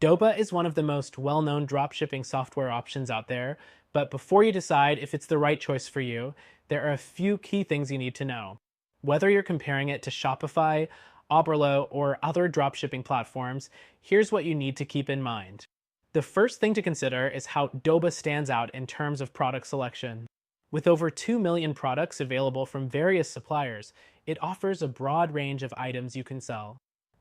Doba is one of the most well-known dropshipping software options out there, but before you decide if it's the right choice for you, there are a few key things you need to know. Whether you're comparing it to Shopify, Oberlo, or other dropshipping platforms, here's what you need to keep in mind. The first thing to consider is how Doba stands out in terms of product selection. With over 2 million products available from various suppliers, it offers a broad range of items you can sell.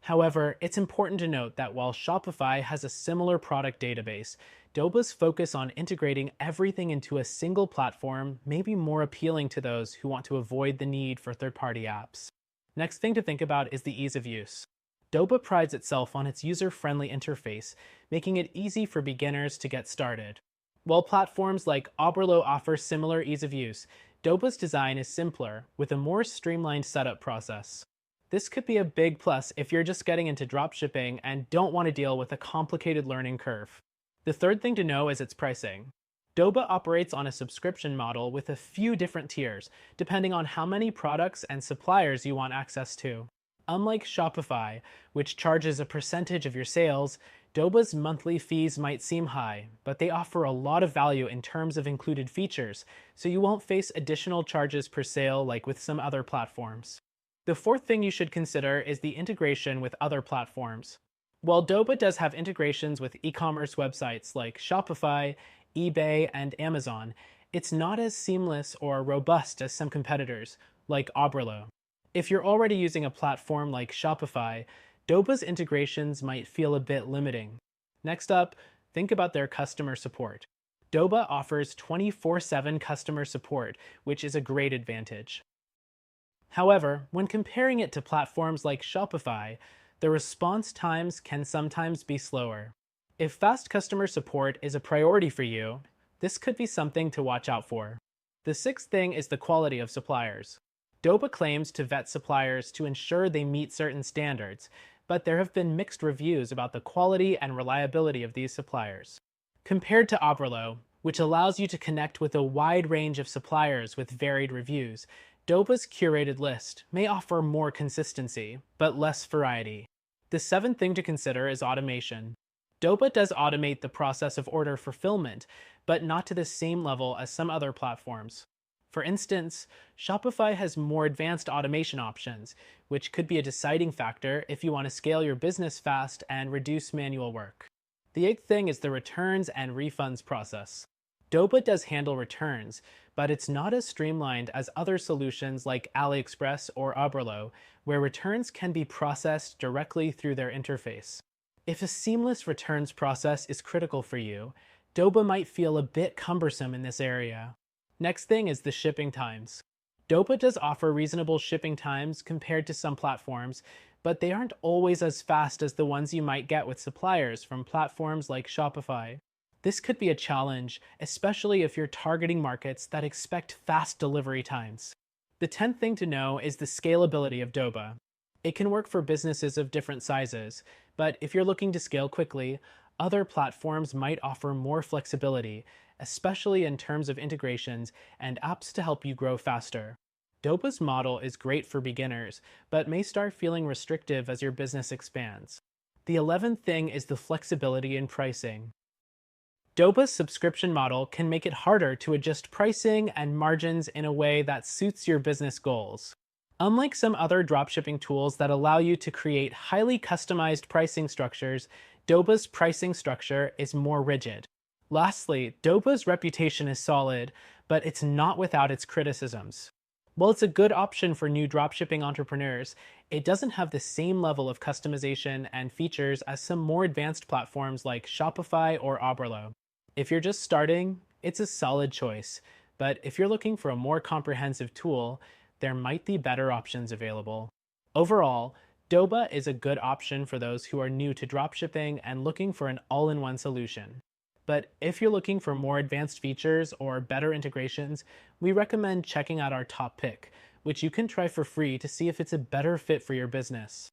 However, it's important to note that while Shopify has a similar product database, Doba's focus on integrating everything into a single platform may be more appealing to those who want to avoid the need for third-party apps. Next thing to think about is the ease of use. Doba prides itself on its user-friendly interface, making it easy for beginners to get started. While platforms like Oberlo offer similar ease of use, Doba's design is simpler, with a more streamlined setup process. This could be a big plus if you're just getting into dropshipping and don't want to deal with a complicated learning curve. The third thing to know is its pricing. Doba operates on a subscription model with a few different tiers, depending on how many products and suppliers you want access to. Unlike Shopify, which charges a percentage of your sales, Doba's monthly fees might seem high, but they offer a lot of value in terms of included features, so you won't face additional charges per sale like with some other platforms. The fourth thing you should consider is the integration with other platforms. While Doba does have integrations with e-commerce websites like Shopify, eBay, and Amazon, it's not as seamless or robust as some competitors, like Oberlo. If you're already using a platform like Shopify, Doba's integrations might feel a bit limiting. Next up, think about their customer support. Doba offers 24/7 customer support, which is a great advantage. However, when comparing it to platforms like Shopify, the response times can sometimes be slower. If fast customer support is a priority for you, this could be something to watch out for. The sixth thing is the quality of suppliers. Doba claims to vet suppliers to ensure they meet certain standards, but there have been mixed reviews about the quality and reliability of these suppliers. Compared to Oberlo, which allows you to connect with a wide range of suppliers with varied reviews, Doba's curated list may offer more consistency, but less variety. The seventh thing to consider is automation. Doba does automate the process of order fulfillment, but not to the same level as some other platforms. For instance, Shopify has more advanced automation options, which could be a deciding factor if you want to scale your business fast and reduce manual work. The eighth thing is the returns and refunds process. Doba does handle returns, but it's not as streamlined as other solutions like AliExpress or Oberlo, where returns can be processed directly through their interface. If a seamless returns process is critical for you, Doba might feel a bit cumbersome in this area. Next thing is the shipping times. Doba does offer reasonable shipping times compared to some platforms, but they aren't always as fast as the ones you might get with suppliers from platforms like Shopify. This could be a challenge, especially if you're targeting markets that expect fast delivery times. The 10th thing to know is the scalability of Doba. It can work for businesses of different sizes, but if you're looking to scale quickly, other platforms might offer more flexibility, especially in terms of integrations and apps to help you grow faster. Doba's model is great for beginners, but may start feeling restrictive as your business expands. The 11th thing is the flexibility in pricing. Doba's subscription model can make it harder to adjust pricing and margins in a way that suits your business goals. Unlike some other dropshipping tools that allow you to create highly customized pricing structures, Doba's pricing structure is more rigid. Lastly, Doba's reputation is solid, but it's not without its criticisms. While it's a good option for new dropshipping entrepreneurs, it doesn't have the same level of customization and features as some more advanced platforms like Shopify or Oberlo. If you're just starting, it's a solid choice, but if you're looking for a more comprehensive tool, there might be better options available. Overall, Doba is a good option for those who are new to dropshipping and looking for an all-in-one solution. But if you're looking for more advanced features or better integrations, we recommend checking out our top pick, which you can try for free to see if it's a better fit for your business.